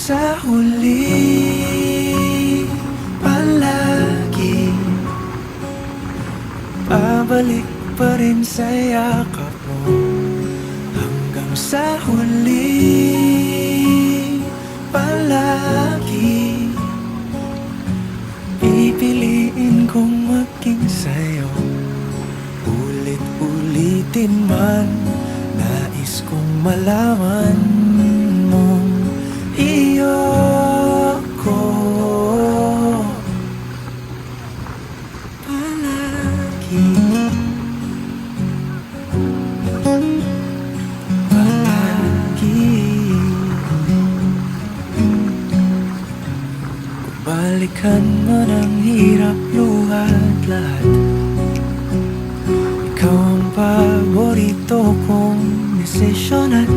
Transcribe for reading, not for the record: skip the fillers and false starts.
sa huli, palagi babalik pa rin sa yakap mo. Hanggang sa huli, palagi pipiliin kong maging sa'yo. Ulit-ulitin man, nais kong malaman mong iyo ko palagi. Palagi kung balikan man ang hirap, luhat lahat, ikaw ang paborito kong desisyon at